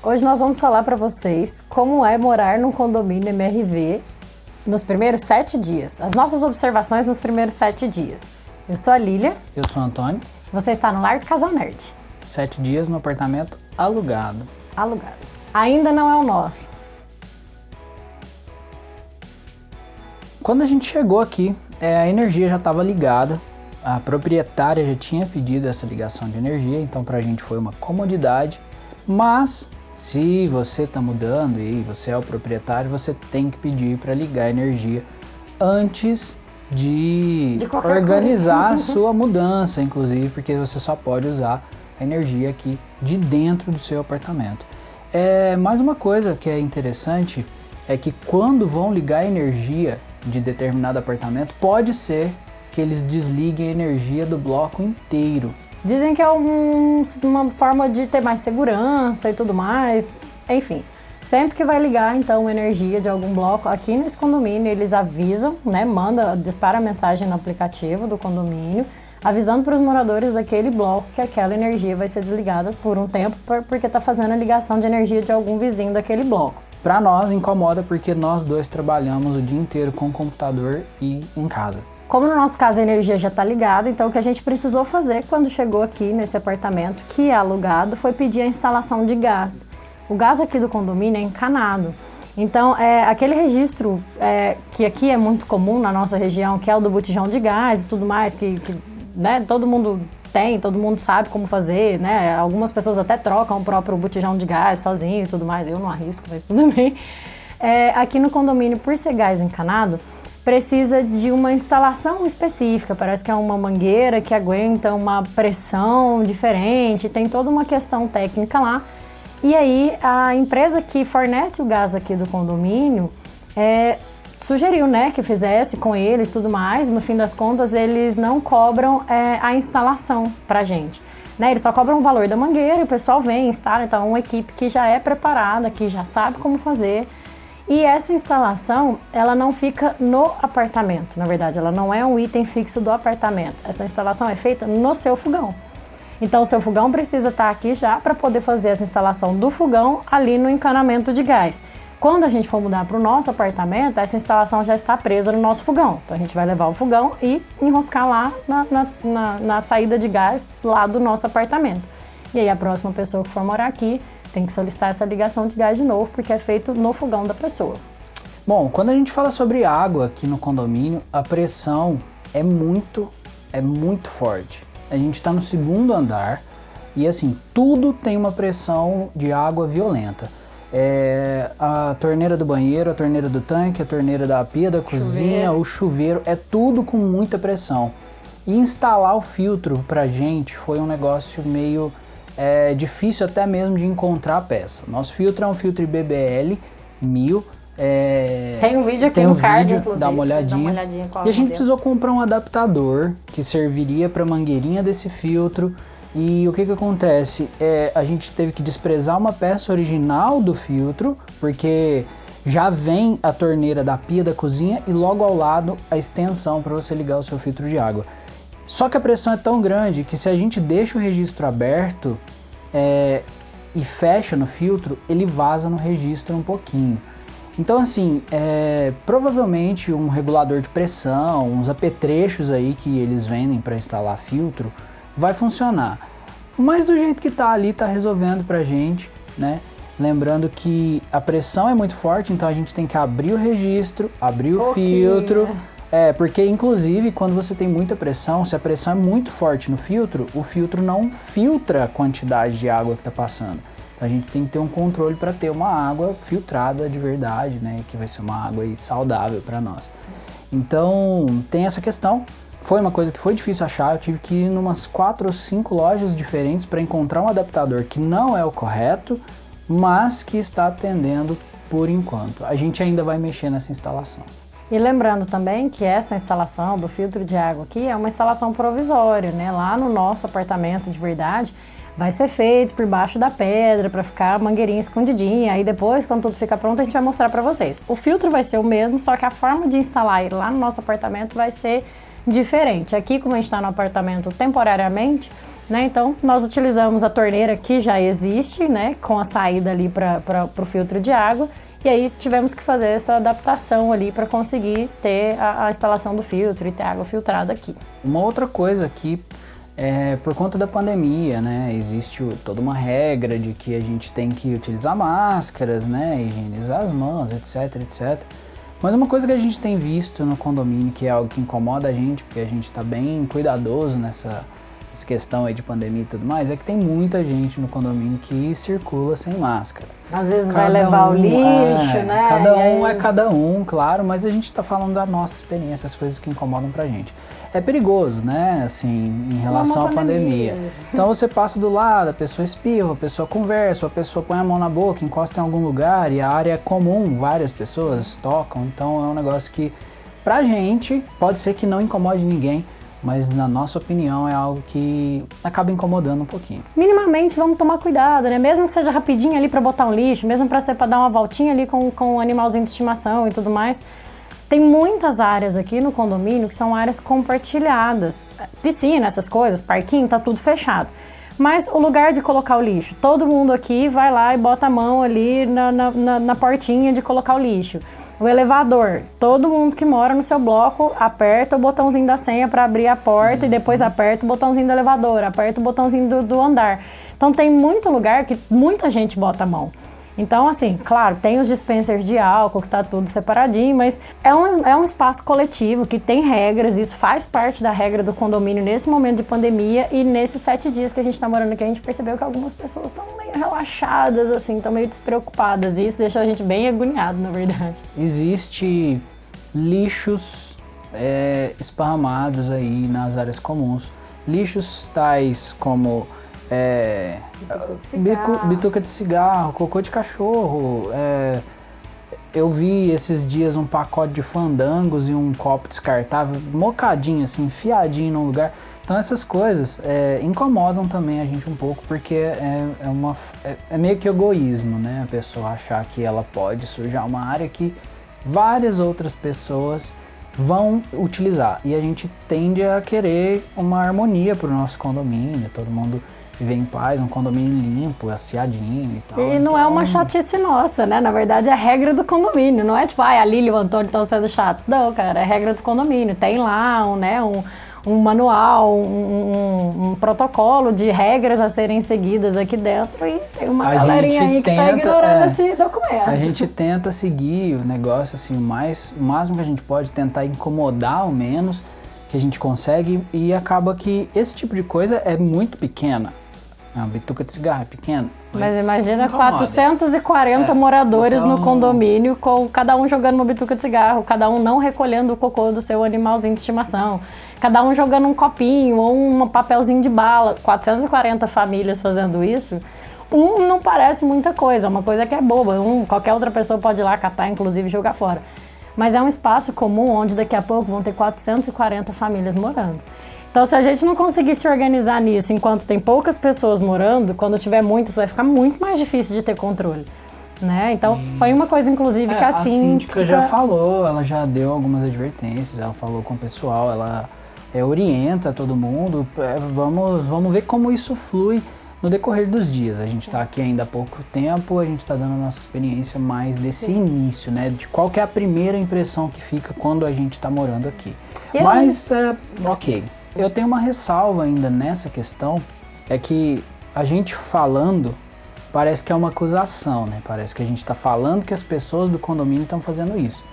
Hoje nós vamos falar para vocês como é morar num condomínio MRV nos primeiros 7 dias. As nossas observações nos primeiros 7 dias. Eu sou a Lília. Eu sou o Antônio. Você está no Lar do Casal Nerd. 7 dias no apartamento alugado. Alugado. Ainda não é o nosso. Quando a gente chegou aqui, a energia já estava ligada. A proprietária já tinha pedido essa ligação de energia, então pra gente foi uma comodidade. Mas se você está mudando e você é o proprietário, você tem que pedir para ligar a energia antes de organizar a sua mudança, inclusive, porque você só pode usar a energia aqui de dentro do seu apartamento. Mais uma coisa que é interessante é que quando vão ligar a energia de determinado apartamento, pode ser que eles desliguem a energia do bloco inteiro. Dizem que é uma forma de ter mais segurança e tudo mais, enfim. Sempre que vai ligar, então, energia de algum bloco, aqui nesse condomínio, eles avisam, né, dispara a mensagem no aplicativo do condomínio, avisando para os moradores daquele bloco que aquela energia vai ser desligada por um tempo, porque está fazendo a ligação de energia de algum vizinho daquele bloco. Para nós incomoda porque nós dois trabalhamos o dia inteiro com o computador e em casa. Como no nosso caso a energia já está ligada, então o que a gente precisou fazer quando chegou aqui nesse apartamento, que é alugado, foi pedir a instalação de gás. O gás aqui do condomínio é encanado. Então, aquele registro que aqui é muito comum na nossa região, que é o do botijão de gás e tudo mais, que né, todo mundo tem, todo mundo sabe como fazer, né? Algumas pessoas até trocam o próprio botijão de gás sozinho e tudo mais, eu não arrisco, mas tudo bem. Aqui no condomínio, por ser gás encanado, precisa de uma instalação específica, parece que é uma mangueira que aguenta uma pressão diferente, tem toda uma questão técnica lá. E aí a empresa que fornece o gás aqui do condomínio sugeriu, né, que fizesse com eles tudo mais. No fim das contas, eles não cobram a instalação pra gente, né? Eles só cobram o valor da mangueira e o pessoal vem, instala. Então é uma equipe que já é preparada, que já sabe como fazer. E essa instalação, ela não fica no apartamento, na verdade, ela não é um item fixo do apartamento. Essa instalação é feita no seu fogão. Então o seu fogão precisa estar aqui já para poder fazer essa instalação do fogão ali no encanamento de gás. Quando a gente for mudar para o nosso apartamento, essa instalação já está presa no nosso fogão. Então a gente vai levar o fogão e enroscar lá na saída de gás lá do nosso apartamento. E aí a próxima pessoa que for morar aqui tem que solicitar essa ligação de gás de novo, porque é feito no fogão da pessoa. Bom, quando a gente fala sobre água aqui no condomínio, a pressão é muito forte. A gente está no 2º andar e assim, tudo tem uma pressão de água violenta. A torneira do banheiro, a torneira do tanque, a torneira da pia da cozinha, o chuveiro, é tudo com muita pressão. E instalar o filtro pra gente foi um negócio meio difícil até mesmo de encontrar a peça. Nosso filtro é um filtro IBBL 1000. Tem um vídeo aqui no card, inclusive. Dá uma olhadinha. E a gente precisou comprar um adaptador que serviria para a mangueirinha desse filtro. E o que acontece? A gente teve que desprezar uma peça original do filtro, porque já vem a torneira da pia da cozinha e logo ao lado a extensão para você ligar o seu filtro de água. Só que a pressão é tão grande que se a gente deixa o registro aberto e fecha no filtro, ele vaza no registro um pouquinho. Então assim, provavelmente um regulador de pressão, uns apetrechos aí que eles vendem para instalar filtro, vai funcionar. Mas do jeito que tá ali, tá resolvendo pra gente, né? Lembrando que a pressão é muito forte, então a gente tem que abrir o registro, abrir o filtro. Porque inclusive quando você tem muita pressão, se a pressão é muito forte no filtro, o filtro não filtra a quantidade de água que tá passando. A gente tem que ter um controle para ter uma água filtrada de verdade, né? Que vai ser uma água aí saudável para nós. Então tem essa questão. Foi uma coisa que foi difícil achar. Eu tive que ir em umas 4 ou 5 lojas diferentes para encontrar um adaptador que não é o correto, mas que está atendendo por enquanto. A gente ainda vai mexer nessa instalação. E lembrando também que essa instalação do filtro de água aqui é uma instalação provisória, né? Lá no nosso apartamento de verdade vai ser feito por baixo da pedra para ficar a mangueirinha escondidinha. Aí depois, quando tudo ficar pronto, a gente vai mostrar para vocês. O filtro vai ser o mesmo, só que a forma de instalar ele lá no nosso apartamento vai ser diferente. Aqui, como a gente está no apartamento temporariamente, né? Então, nós utilizamos a torneira que já existe, né? Com a saída ali para o filtro de água. E aí tivemos que fazer essa adaptação ali para conseguir ter a instalação do filtro e ter água filtrada aqui. Uma outra coisa aqui, por conta da pandemia, né? Existe toda uma regra de que a gente tem que utilizar máscaras, né? Higienizar as mãos, etc, etc. Mas uma coisa que a gente tem visto no condomínio, que é algo que incomoda a gente, porque a gente está bem cuidadoso nessa questão aí de pandemia e tudo mais, é que tem muita gente no condomínio que circula sem máscara. Às vezes vai levar o lixo, né? Cada um é cada um, claro, mas a gente está falando da nossa experiência, as coisas que incomodam pra gente. É perigoso, né, assim, em relação à pandemia. Então você passa do lado, a pessoa espirra, a pessoa conversa, a pessoa põe a mão na boca, encosta em algum lugar e a área é comum, várias pessoas tocam, então é um negócio que pra gente pode ser que não incomode ninguém, mas na nossa opinião é algo que acaba incomodando um pouquinho. Minimamente vamos tomar cuidado, né? Mesmo que seja rapidinho ali para botar um lixo, mesmo para dar uma voltinha ali com um animalzinho de estimação e tudo mais. Tem muitas áreas aqui no condomínio que são áreas compartilhadas. Piscina, essas coisas, parquinho, tá tudo fechado. Mas o lugar de colocar o lixo, todo mundo aqui vai lá e bota a mão ali na portinha de colocar o lixo. O elevador, todo mundo que mora no seu bloco aperta o botãozinho da senha para abrir a porta e depois aperta o botãozinho do elevador, aperta o botãozinho do andar. Então tem muito lugar que muita gente bota a mão. Então, assim, claro, tem os dispensers de álcool, que tá tudo separadinho, mas é um espaço coletivo que tem regras, isso faz parte da regra do condomínio nesse momento de pandemia, e nesses 7 dias que a gente tá morando aqui, a gente percebeu que algumas pessoas estão meio relaxadas, assim, estão meio despreocupadas, e isso deixou a gente bem agoniado, na verdade. Existe lixos esparramados aí nas áreas comuns, lixos tais como bituca de cigarro, cocô de cachorro. Eu vi esses dias um pacote de fandangos e um copo descartável, mocadinho assim, enfiadinho num lugar. Então essas coisas incomodam também a gente um pouco, porque é meio que egoísmo, né? A pessoa achar que ela pode sujar uma área que várias outras pessoas vão utilizar. E a gente tende a querer uma harmonia para o nosso condomínio, todo mundo viver em paz, um condomínio limpo, asseadinho e tal. E não é uma chatice nossa, né? Na verdade é a regra do condomínio, não é tipo, a Lília e o Antônio estão sendo chatos. Não, cara, é a regra do condomínio. Tem lá um manual, um protocolo de regras a serem seguidas aqui dentro, e tem uma galerinha aí que tá ignorando esse documento. A gente tenta seguir o negócio assim, o máximo que a gente pode, tentar incomodar ao menos que a gente consegue, e acaba que esse tipo de coisa é muito pequena. Uma bituca de cigarro é pequena. Mas imagina 440 moradores no condomínio, com cada um jogando uma bituca de cigarro, cada um não recolhendo o cocô do seu animalzinho de estimação, cada um jogando um copinho ou um papelzinho de bala. 440 famílias fazendo isso, não parece muita coisa, uma coisa que é boba. Qualquer outra pessoa pode ir lá catar, inclusive jogar fora. Mas é um espaço comum onde daqui a pouco vão ter 440 famílias morando. Então, se a gente não conseguir se organizar nisso enquanto tem poucas pessoas morando, quando tiver muitas, vai ficar muito mais difícil de ter controle, né? Então, foi uma coisa, inclusive, que a síndica já falou, ela já deu algumas advertências, ela falou com o pessoal, ela orienta todo mundo, vamos ver como isso flui no decorrer dos dias. A gente está aqui ainda há pouco tempo, a gente está dando a nossa experiência mais desse início, né? De qual que é a primeira impressão que fica quando a gente está morando aqui. Mas, ok. Eu tenho uma ressalva ainda nessa questão, é que a gente falando parece que é uma acusação, né? Parece que a gente está falando que as pessoas do condomínio estão fazendo isso.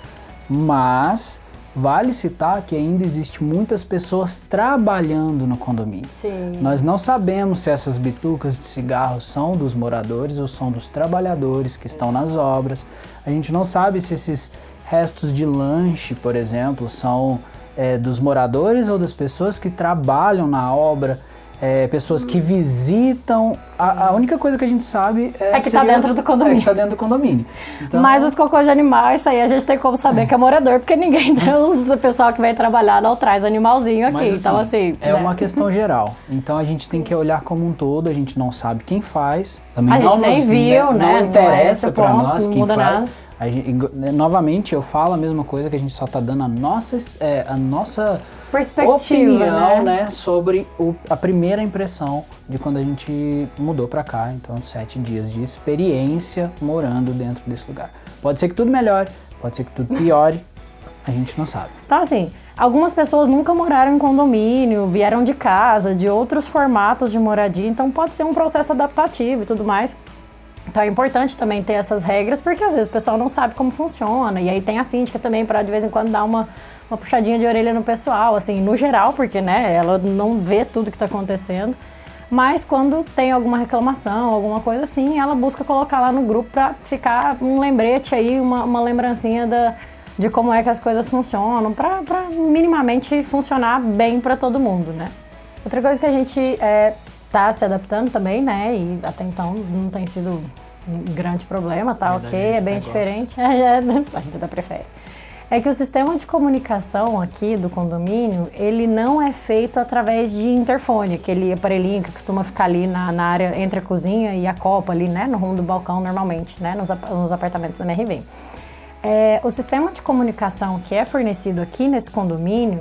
Mas vale citar que ainda existe muitas pessoas trabalhando no condomínio. Sim. Nós não sabemos se essas bitucas de cigarro são dos moradores ou são dos trabalhadores que estão nas obras. A gente não sabe se esses restos de lanche, por exemplo, são dos moradores ou das pessoas que trabalham na obra, pessoas que visitam. A única coisa que a gente sabe é que está dentro do condomínio. Tá dentro do condomínio. Então, mas os cocô de animal, isso aí a gente tem como saber que é morador, porque ninguém do pessoal que vai trabalhar não traz animalzinho aqui. Mas, então, assim. É uma questão geral. Então a gente tem que olhar como um todo, a gente não sabe quem faz. Também a gente nem viu, né? Não interessa para nós quem faz. Novamente, eu falo a mesma coisa, que a gente só tá dando a nossa perspectiva, opinião, né, sobre a primeira impressão de quando a gente mudou pra cá. Então, 7 dias de experiência morando dentro desse lugar. Pode ser que tudo melhore, pode ser que tudo piore, a gente não sabe. Então, assim, algumas pessoas nunca moraram em condomínio, vieram de casa, de outros formatos de moradia, então pode ser um processo adaptativo e tudo mais. Então é importante também ter essas regras, porque às vezes o pessoal não sabe como funciona, e aí tem a síndica também para de vez em quando dar uma puxadinha de orelha no pessoal, assim, no geral, porque, né, ela não vê tudo que está acontecendo, mas quando tem alguma reclamação, alguma coisa assim, ela busca colocar lá no grupo para ficar um lembrete aí, uma lembrancinha de como é que as coisas funcionam, para minimamente funcionar bem para todo mundo, né. Outra coisa que a gente tá se adaptando também, né, e até então não tem sido um grande problema, tá ok, é bem diferente, a gente até prefere. É que o sistema de comunicação aqui do condomínio, ele não é feito através de interfone, aquele aparelhinho que costuma ficar ali na área entre a cozinha e a copa ali, né, no rumo do balcão normalmente, né, nos apartamentos da MRV. O sistema de comunicação que é fornecido aqui nesse condomínio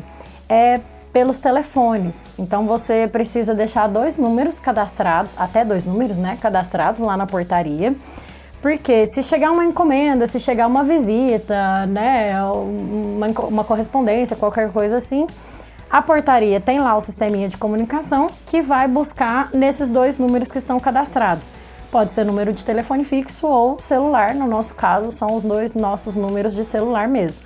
é pelos telefones. Então você precisa deixar 2 números cadastrados, até 2 números, né, cadastrados lá na portaria, porque se chegar uma encomenda, se chegar uma visita, né, uma correspondência, qualquer coisa assim, a portaria tem lá o sisteminha de comunicação que vai buscar nesses 2 números que estão cadastrados. Pode ser número de telefone fixo ou celular, no nosso caso são os 2 nossos números de celular mesmo.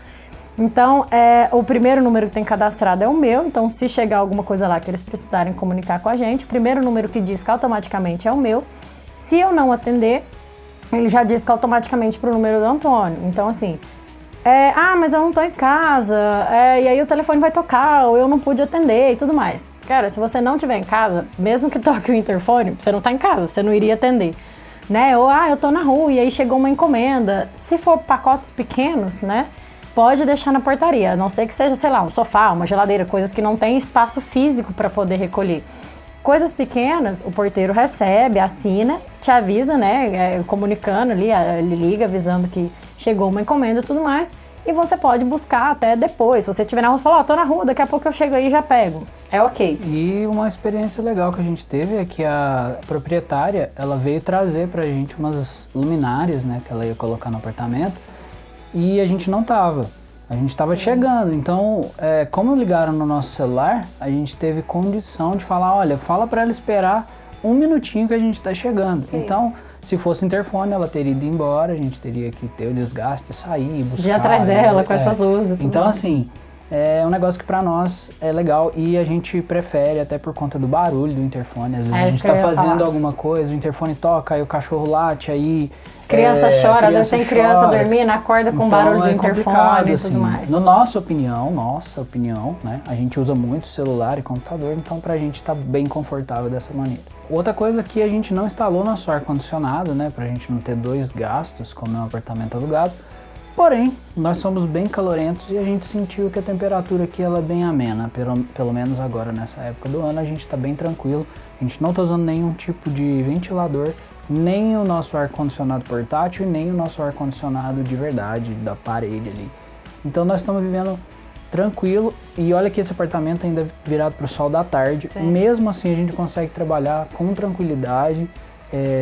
Então, o primeiro número que tem cadastrado é o meu, então se chegar alguma coisa lá que eles precisarem comunicar com a gente, o primeiro número que disca automaticamente é o meu. Se eu não atender, ele já disca automaticamente para o número do Antônio. Então, assim, mas eu não tô em casa, e aí o telefone vai tocar, ou eu não pude atender e tudo mais. Cara, se você não estiver em casa, mesmo que toque o interfone, você não tá em casa, você não iria atender, né? Ou, eu tô na rua e aí chegou uma encomenda. Se for pacotes pequenos, né, pode deixar na portaria, a não ser que seja, sei lá, um sofá, uma geladeira, coisas que não tem espaço físico para poder recolher. Coisas pequenas, o porteiro recebe, assina, te avisa, né, comunicando ali, ele liga avisando que chegou uma encomenda e tudo mais, e você pode buscar até depois. Se você estiver na rua, fala, tô na rua, daqui a pouco eu chego aí e já pego. É ok. E uma experiência legal que a gente teve é que a proprietária, ela veio trazer pra gente umas luminárias, né, que ela ia colocar no apartamento, e a gente não tava. A gente estava chegando, então, como ligaram no nosso celular, a gente teve condição de falar, olha, fala para ela esperar 1 minutinho que a gente está chegando. Sim. Então, se fosse interfone, ela teria ido embora, a gente teria que ter o desgaste de sair, buscar. De ir atrás dela, com essas luzes e tudo então, mais. assim, é um negócio que para nós é legal e a gente prefere até por conta do barulho do interfone. Às vezes a gente está fazendo alguma coisa, o interfone toca, aí o cachorro late, aí... Criança chora, às vezes tem criança dormindo, acorda com barulho do interfone e tudo mais. Na nossa opinião, né? A gente usa muito celular e computador, então pra gente tá bem confortável dessa maneira. Outra coisa que a gente não instalou nosso ar-condicionado, né? Pra gente não ter 2 gastos, como é um apartamento alugado. Porém, nós somos bem calorentos e a gente sentiu que a temperatura aqui ela é bem amena, pelo menos agora nessa época do ano a gente tá bem tranquilo. A gente não tá usando nenhum tipo de ventilador, nem o nosso ar-condicionado portátil e nem o nosso ar-condicionado de verdade, da parede ali. Então nós estamos vivendo tranquilo e olha que esse apartamento ainda é virado para o sol da tarde. Sim. Mesmo assim a gente consegue trabalhar com tranquilidade,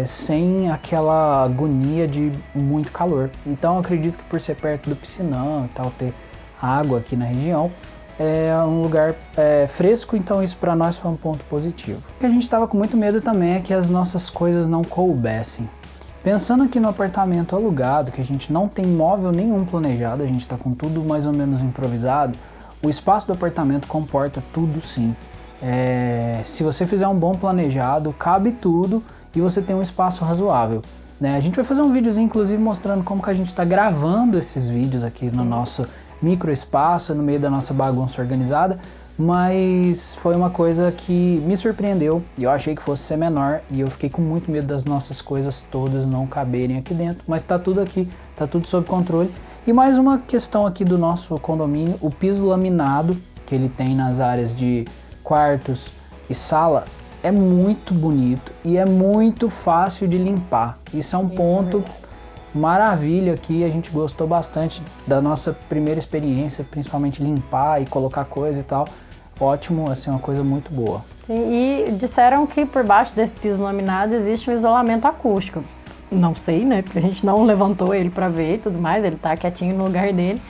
sem aquela agonia de muito calor. Então eu acredito que por ser perto do piscinão e tal, ter água aqui na região, é um lugar fresco, então isso para nós foi um ponto positivo. O que a gente estava com muito medo também é que as nossas coisas não coubessem. Pensando aqui no apartamento alugado, que a gente não tem móvel nenhum planejado, a gente está com tudo mais ou menos improvisado, o espaço do apartamento comporta tudo sim. Se você fizer um bom planejado, cabe tudo e você tem um espaço razoável. Né? A gente vai fazer um videozinho inclusive mostrando como que a gente está gravando esses vídeos aqui no nosso microespaço, no meio da nossa bagunça organizada, mas foi uma coisa que me surpreendeu e eu achei que fosse ser menor e eu fiquei com muito medo das nossas coisas todas não caberem aqui dentro, mas tá tudo aqui, tá tudo sob controle. E mais uma questão aqui do nosso condomínio, o piso laminado que ele tem nas áreas de quartos e sala é muito bonito e é muito fácil de limpar. Isso é um ponto maravilha aqui, a gente gostou bastante da nossa primeira experiência, principalmente limpar e colocar coisa e tal. Ótimo, assim, uma coisa muito boa. Sim, e disseram que por baixo desse piso laminado existe um isolamento acústico. Não sei, né, porque a gente não levantou ele para ver e tudo mais, ele tá quietinho no lugar dele.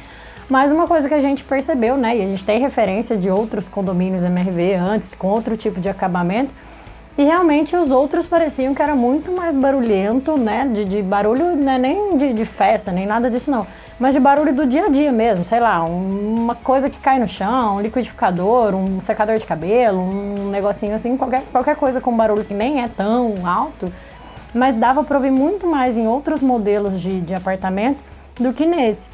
Mas uma coisa que a gente percebeu, né, e a gente tem referência de outros condomínios MRV antes, com outro tipo de acabamento, e realmente os outros pareciam que era muito mais barulhento, né, de barulho, né, nem de festa, nem nada disso não, mas de barulho do dia a dia mesmo, sei lá, uma coisa que cai no chão, um liquidificador, um secador de cabelo, um negocinho assim, qualquer coisa com barulho que nem é tão alto, mas dava para ouvir muito mais em outros modelos de apartamento do que nesse.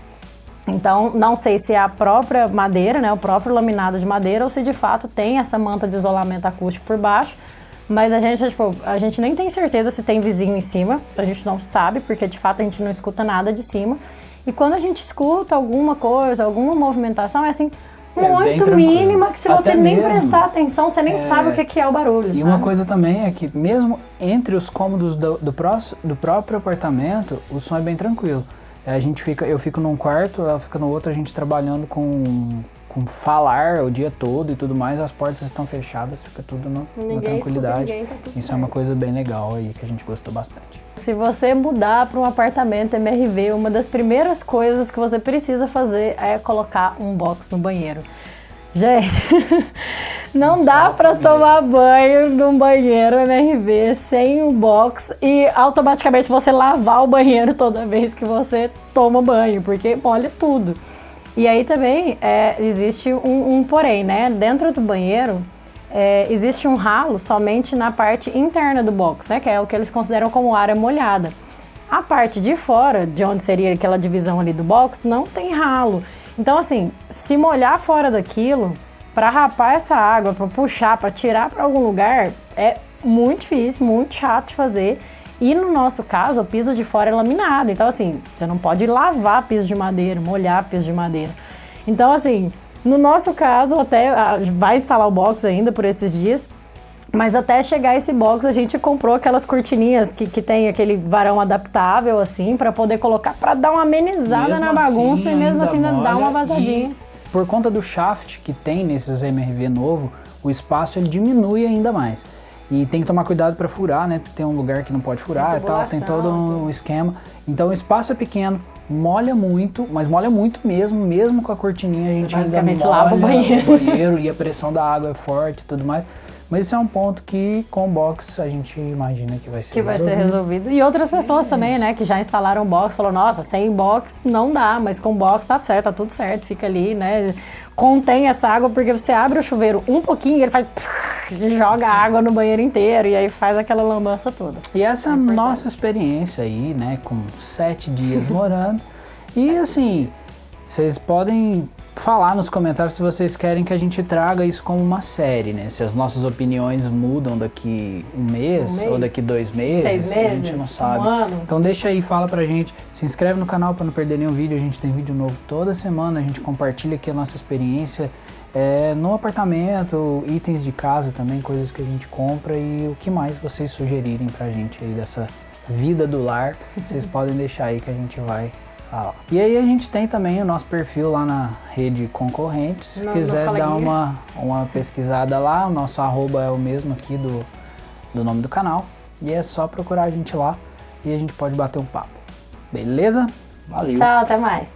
Então, não sei se é a própria madeira, né, o próprio laminado de madeira, ou se de fato tem essa manta de isolamento acústico por baixo, mas a gente nem tem certeza se tem vizinho em cima, a gente não sabe, porque de fato a gente não escuta nada de cima. E quando a gente escuta alguma coisa, alguma movimentação, é assim, muito mínima, que se você nem prestar atenção, você nem sabe o que é o barulho. E sabe? uma coisa também é que mesmo entre os cômodos do próprio apartamento, o som é bem tranquilo. Eu fico num quarto, ela fica no outro, a gente trabalhando com falar o dia todo e tudo mais, as portas estão fechadas, fica tudo na tranquilidade. Ninguém, tá tudo Isso certo. é uma coisa bem legal aí, que a gente gostou bastante. Se você mudar para um apartamento MRV, uma das primeiras coisas que você precisa fazer é colocar um box no banheiro. Gente, não dá para tomar banho num banheiro MRV sem um box e automaticamente você lavar o banheiro toda vez que você toma banho, porque molha tudo. E aí também existe um porém, né? Dentro do banheiro existe um ralo somente na parte interna do box, né? Que é o que eles consideram como área molhada. A parte de fora, de onde seria aquela divisão ali do box, não tem ralo. Então assim, se molhar fora daquilo, para rapar essa água, para puxar, para tirar para algum lugar, é muito difícil, muito chato de fazer. E no nosso caso, o piso de fora é laminado. Então, assim, você não pode lavar piso de madeira, molhar piso de madeira. Então, assim, no nosso caso, até vai instalar o box ainda por esses dias. Mas até chegar esse box, a gente comprou aquelas cortininhas que tem aquele varão adaptável, assim, para poder colocar, para dar uma amenizada mesmo na bagunça assim, e mesmo assim dar uma vazadinha. E por conta do shaft que tem nesses MRV novo, o espaço ele diminui ainda mais. E tem que tomar cuidado para furar, né? Porque tem um lugar que não pode furar e tal, tem todo um esquema. Então o espaço é pequeno, molha muito, mas molha muito mesmo com a cortininha a gente basicamente ainda lava o banheiro e a pressão da água é forte e tudo mais. Mas isso é um ponto que com o box a gente imagina que vai ser resolvido. E outras pessoas também, né, que já instalaram o box, falaram, nossa, sem box não dá, mas com box tá certo, tá tudo certo, fica ali, né, contém essa água, porque você abre o chuveiro um pouquinho, ele faz, joga água no banheiro inteiro, e aí faz aquela lambança toda. E essa é a nossa experiência aí, né, com 7 dias morando, e assim, vocês podem falar nos comentários se vocês querem que a gente traga isso como uma série, né? Se as nossas opiniões mudam daqui um mês ou daqui 2 meses, 6 meses, a gente não sabe. um ano. Então deixa aí, fala pra gente, se inscreve no canal para não perder nenhum vídeo, a gente tem vídeo novo toda semana, a gente compartilha aqui a nossa experiência no apartamento, itens de casa também, coisas que a gente compra e o que mais vocês sugerirem pra gente aí dessa vida do lar, vocês podem deixar aí que a gente vai. E aí a gente tem também o nosso perfil lá na rede concorrentes, se quiser dar uma pesquisada lá, o nosso arroba é o mesmo aqui do nome do canal, e é só procurar a gente lá e a gente pode bater um papo. Beleza? Valeu! Tchau, até mais!